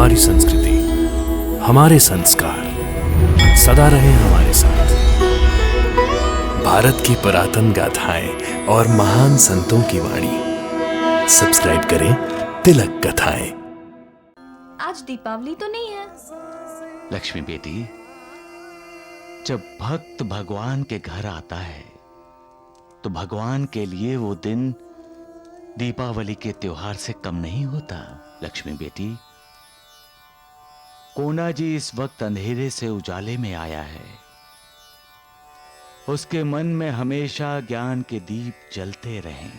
हमारी संस्कृति, हमारे संस्कार सदा रहे हमारे साथ। भारत की पुरातन गाथाएं और महान संतों की वाणी। सब्सक्राइब करें तिलक कथाएं। आज दीपावली तो नहीं है। लक्ष्मी बेटी, जब भक्त भगवान के घर आता है तो भगवान के लिए वो दिन दीपावली के त्योहार से कम नहीं होता। लक्ष्मी बेटी, कोना जी इस वक्त अंधेरे से उजाले में आया है। उसके मन में हमेशा ज्ञान के दीप जलते रहें,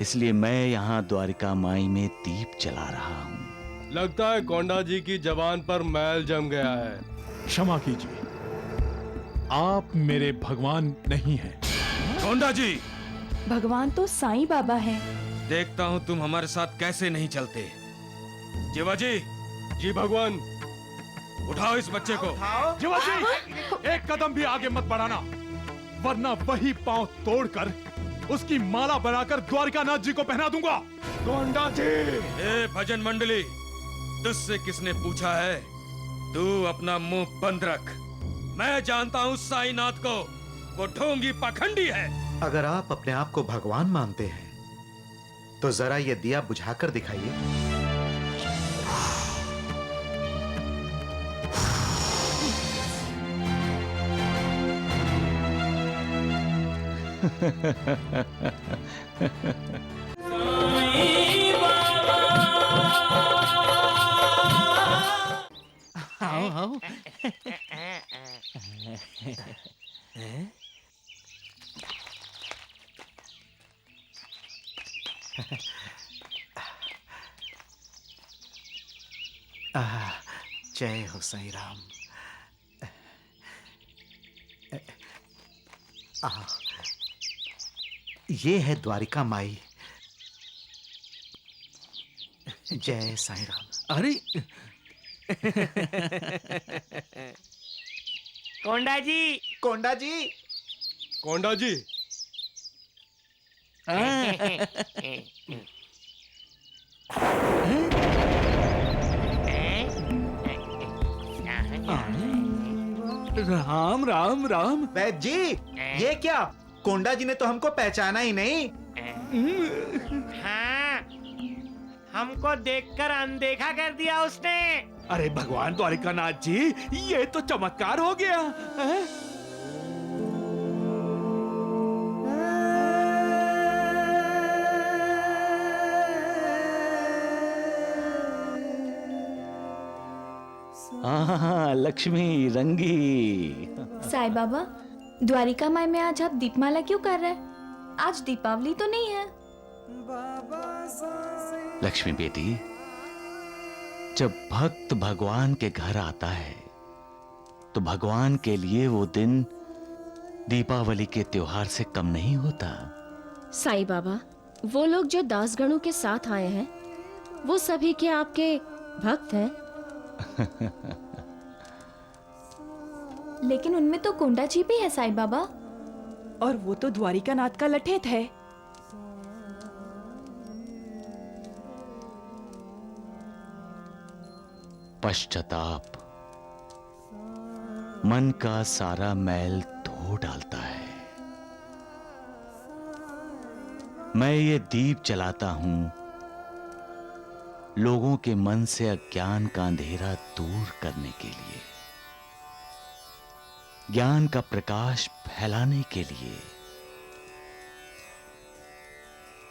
इसलिए मैं यहां द्वारिका माई में दीप जला रहा हूं। लगता है कोंडा जी की जबान पर मैल जम गया है। क्षमा कीजिए, आप मेरे भगवान नहीं हैं। कोंडा जी, भगवान तो साईं बाबा हैं। देखता हूँ तुम हमारे साथ कैसे नहीं चलते। जीवा जी, जी भगवान। उठाओ इस बच्चे को। जीवा जी, एक कदम भी आगे मत बढ़ाना, वरना वही पांव तोड़कर उसकी माला बनाकर द्वारिकानाथ जी को पहना दूंगा। कोंडा जी, ए भजन मंडली, तुझसे किसने पूछा है? तू अपना मुंह बंद रख। मैं जानता हूँ साईनाथ को, वो ढोंगी पाखंडी है। अगर आप अपने आप को भगवान मानते हैं तो जरा ये दिया बुझाकर दिखाइए। आओ आओ। जय हो साईं राम। ये है द्वारिका माई। जय साईं राम। अरे कोंडा जी, कोंडा जी, कोंडा जी। राम राम राम। वैद्य जी, ये क्या? कोंडा जी ने तो हमको पहचाना ही नहीं। हाँ, हमको देखकर अनदेखा कर दिया उसने। अरे भगवान द्वारिकानाथ जी, ये तो चमत्कार हो गया है? लक्ष्मी रंगी। साईं बाबा, द्वारिका माई में आज आप दीपमाला क्यों कर रहे हैं? आज दीपावली तो नहीं है। लक्ष्मी बेटी, जब भक्त भगवान के घर आता है तो भगवान के लिए वो दिन दीपावली के त्योहार से कम नहीं होता। साईं बाबा, वो लोग जो दासगणों के साथ आए हैं, वो सभी के आपके भक्त हैं। लेकिन उनमें तो कोंडा जी भी है साईं बाबा। और वो तो द्वारिकानाथ का लठेत है। पश्चाताप मन का सारा मैल धो डालता है। मैं ये दीप जलाता हूं लोगों के मन से अज्ञान का अंधेरा दूर करने के लिए, ज्ञान का प्रकाश फैलाने के लिए,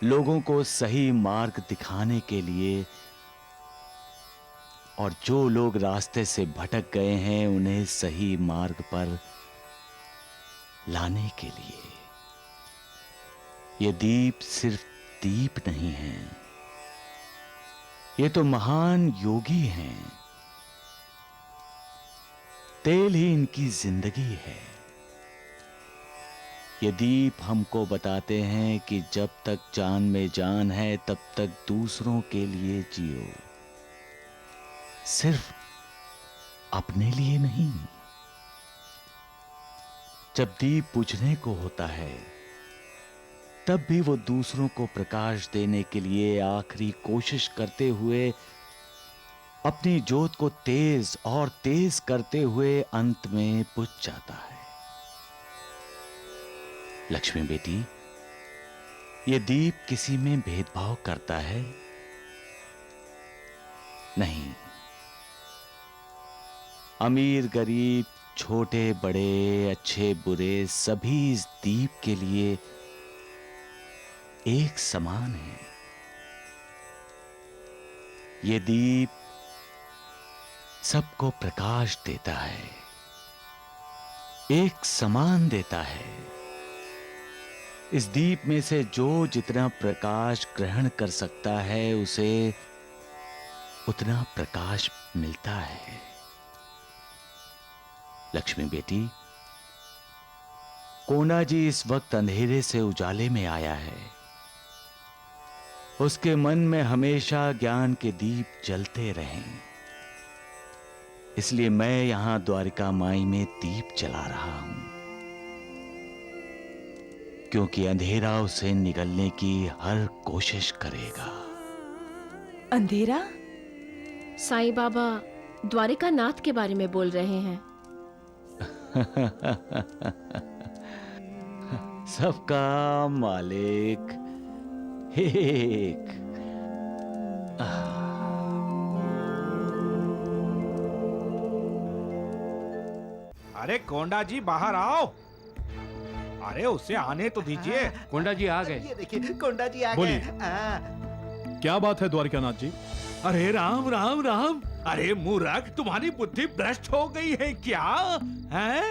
लोगों को सही मार्ग दिखाने के लिए, और जो लोग रास्ते से भटक गए हैं उन्हें सही मार्ग पर लाने के लिए। ये दीप सिर्फ दीप नहीं है, ये तो महान योगी हैं। तेल ही इनकी जिंदगी है। ये दीप हमको बताते हैं कि जब तक जान में जान है तब तक दूसरों के लिए जियो, सिर्फ अपने लिए नहीं। जब दीप बुझने को होता है तब भी वो दूसरों को प्रकाश देने के लिए आखिरी कोशिश करते हुए अपनी ज्योत को तेज और तेज करते हुए अंत में बुझ जाता है। लक्ष्मी बेटी, ये दीप किसी में भेदभाव करता है? नहीं। अमीर गरीब, छोटे बड़े, अच्छे बुरे, सभी इस दीप के लिए एक समान है। ये दीप सबको प्रकाश देता है, एक समान देता है। इस दीप में से जो जितना प्रकाश ग्रहण कर सकता है, उसे उतना प्रकाश मिलता है। लक्ष्मी बेटी, कोना जी इस वक्त अंधेरे से उजाले में आया है। उसके मन में हमेशा ज्ञान के दीप जलते रहें, इसलिए मैं यहां द्वारिका माई में दीप जला रहा हूं, क्योंकि अंधेरा उसे निगलने की हर कोशिश करेगा। अंधेरा? साईं बाबा द्वारिका नाथ के बारे में बोल रहे हैं। सबका मालिक एक। अरे कोंडा जी बाहर आओ। अरे उसे आने तो दीजिए। कोंडा जी आ गए। ये देखिए कोंडा जी आ बोलिए। गए। क्या बात है द्वारिकानाथ जी? अरे राम राम राम। अरे मूर्ख, तुम्हारी बुद्धि भ्रष्ट हो गई है क्या? हैं?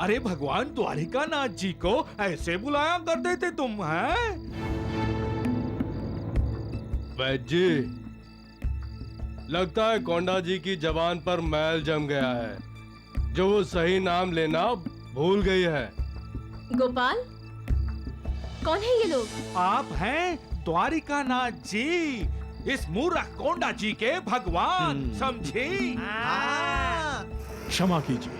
अरे भगवान द्वारिकानाथ जी को ऐसे बुलाया करते थे तुम, हैं? वैद्य जी, लगता है कोंडा जी की जबान पर मैल जम गया है, जो वो सही नाम लेना भूल गई है। गोपाल, कौन है ये लोग? आप हैं द्वारिकानाथ जी, इस मूर्ख कोंडा जी के भगवान, समझी? क्षमा कीजिए,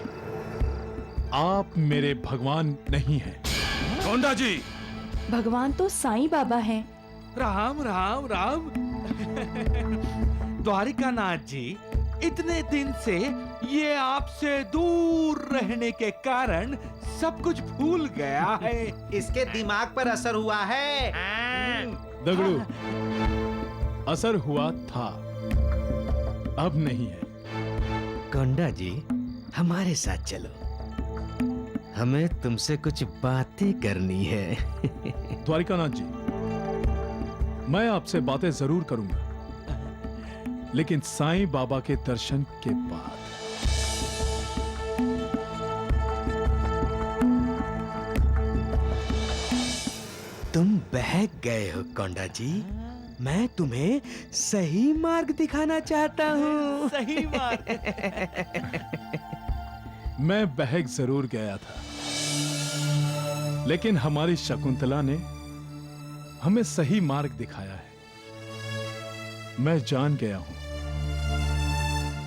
आप मेरे भगवान नहीं हैं। कोंडा जी, भगवान तो साईं बाबा हैं। राम राम राम। द्वारिकानाथ जी, इतने दिन से ये आपसे दूर रहने के कारण सब कुछ भूल गया है। इसके दिमाग पर असर हुआ है। दगड़ू, असर हुआ था, अब नहीं है। कोंडा जी, हमारे साथ चलो, हमें तुमसे कुछ बातें करनी है। द्वारिकानाथ जी, मैं आपसे बातें जरूर करूंगा, लेकिन साईं बाबा के दर्शन के बाद। तुम बहक गए हो कोंडा जी, मैं तुम्हें सही मार्ग दिखाना चाहता हूँ। सही बात। मैं बहक जरूर गया था, लेकिन हमारी शकुंतला ने हमें सही मार्ग दिखाया है। मैं जान गया हूं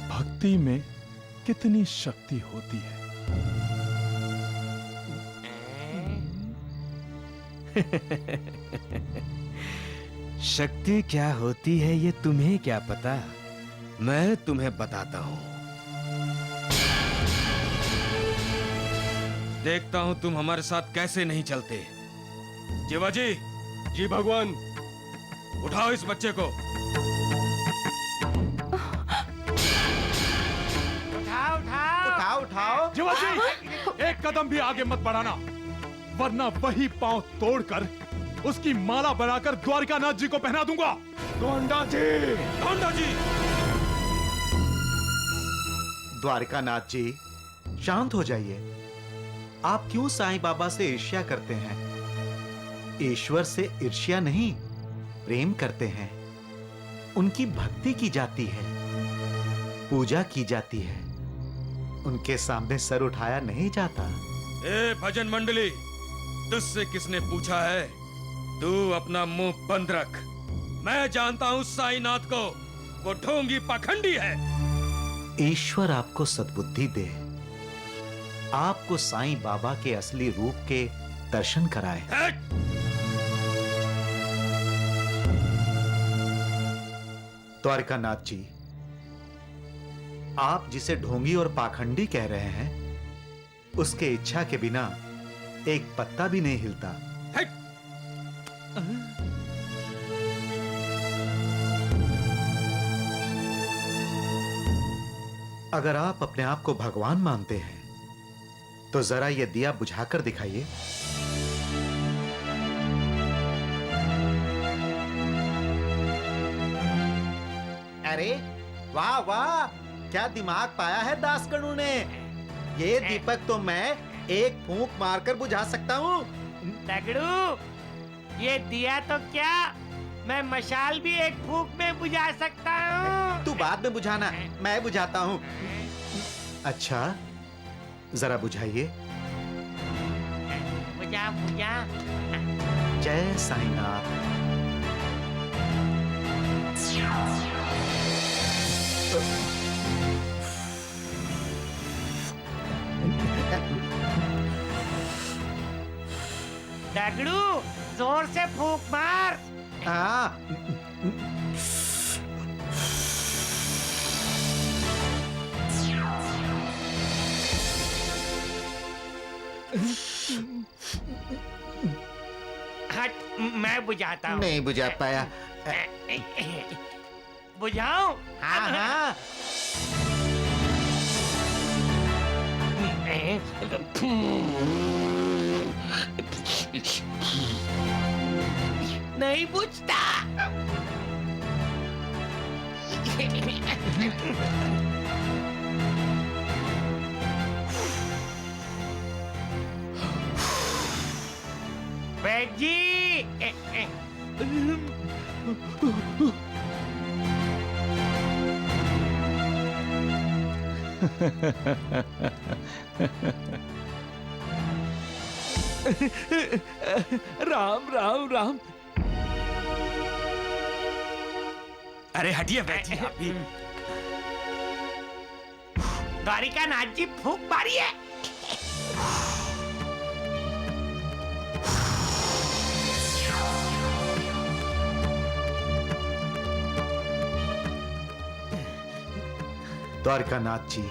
भक्ति में कितनी शक्ति होती है। शक्ति क्या होती है ये तुम्हें क्या पता, मैं तुम्हें बताता हूं। देखता हूं तुम हमारे साथ कैसे नहीं चलते। जीवाजी, जी भगवान। उठाओ इस बच्चे को। उठाओ उठाओ उठाओ उठाओ। जीवाजी, एक कदम भी आगे मत बढ़ाना, वरना वही पांव तोड़कर उसकी माला बनाकर द्वारिकानाथ जी को पहना दूंगा। कोंडा जी, कोंडा जी। द्वारिकानाथ जी, शांत हो जाइए। आप क्यों साईं बाबा से ईर्ष्या करते हैं? ईश्वर से ईर्ष्या नहीं, प्रेम करते हैं। उनकी भक्ति की जाती है, पूजा की जाती है, उनके सामने सर उठाया नहीं जाता। ए भजन मंडली, तुझसे किसने पूछा है? तू अपना मुंह बंद रख। मैं जानता हूं साईनाथ को, वो ढोंगी पाखंडी है। ईश्वर आपको सद्बुद्धि दे, आपको साईं बाबा के असली रूप के दर्शन कराए। द्वारिकानाथ जी, आप जिसे ढोंगी और पाखंडी कह रहे हैं, उसके इच्छा के बिना एक पत्ता भी नहीं हिलता। अगर आप अपने आप को भगवान मानते हैं तो जरा ये दिया बुझाकर दिखाइए। अरे वाह वाह, क्या दिमाग पाया है दासगणु ने। ये दीपक तो मैं एक फूंक मारकर बुझा सकता हूँ। दगड़ू, ये दिया तो क्या, मैं मशाल भी एक फूंक में बुझा सकता हूँ। तू बाद में बुझाना, मैं बुझाता हूँ। अच्छा, जरा बुझाइए। बुझा बुझा। जय साईनाथ। दगड़ू, जोर से फूंक मार। हट, मैं बुझाता हूँ। नहीं बुझा पाया। बुझाऊं? हाँ हाँ। नहीं बुझता। बैठ जी। राम राम राम। अरे हटिए, बैठिए आप भी। द्वारिका नाथ जी, फूंक मारिए। द्वारकानाथ जी,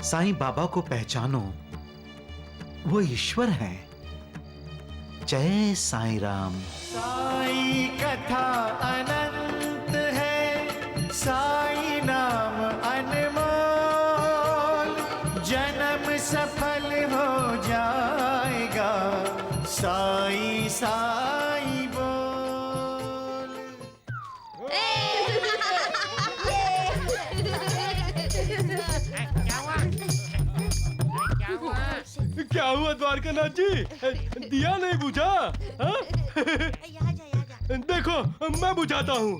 साईं बाबा को पहचानो, वो ईश्वर हैं। जय साईं राम। साईं कथा अनंत है, साईं नाम अनमोल, जन्म सफल हो जाएगा, साईं साईं बोल। क्या हुआ द्वारकानाथ जी, दिया नहीं बुझा? हाँ? देखो, मैं बुझाता हूँ।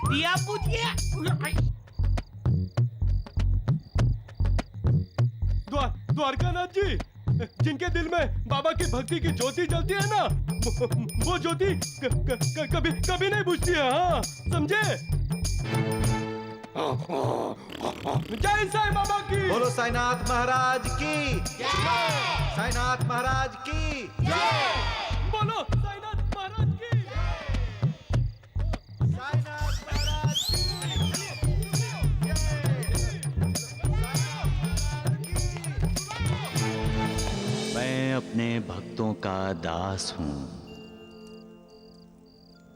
दिया बुझ गया। द्वारकानाथ जी, जिनके दिल में बाबा की भक्ति की ज्योति जलती है ना, वो ज्योति कभी कभी नहीं बुझती है। हाँ, समझे? जय साईं बाबा की। बोलो साईनाथ महाराज की जय। साईनाथ महाराज की जय। बोलो साईनाथ महाराज की। साईनाथ महाराज मैं अपने भक्तों का दास हूं।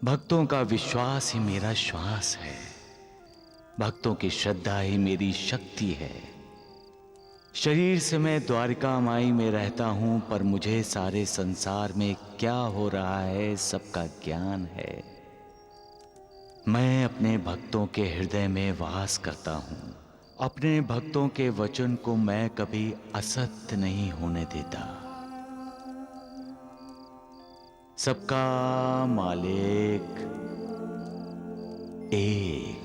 भक्तों का विश्वास ही मेरा श्वास है। भक्तों की श्रद्धा ही मेरी शक्ति है। शरीर से मैं द्वारिका माई में रहता हूं, पर मुझे सारे संसार में क्या हो रहा है सबका ज्ञान है। मैं अपने भक्तों के हृदय में वास करता हूं। अपने भक्तों के वचन को मैं कभी असत्य नहीं होने देता। सबका मालिक एक।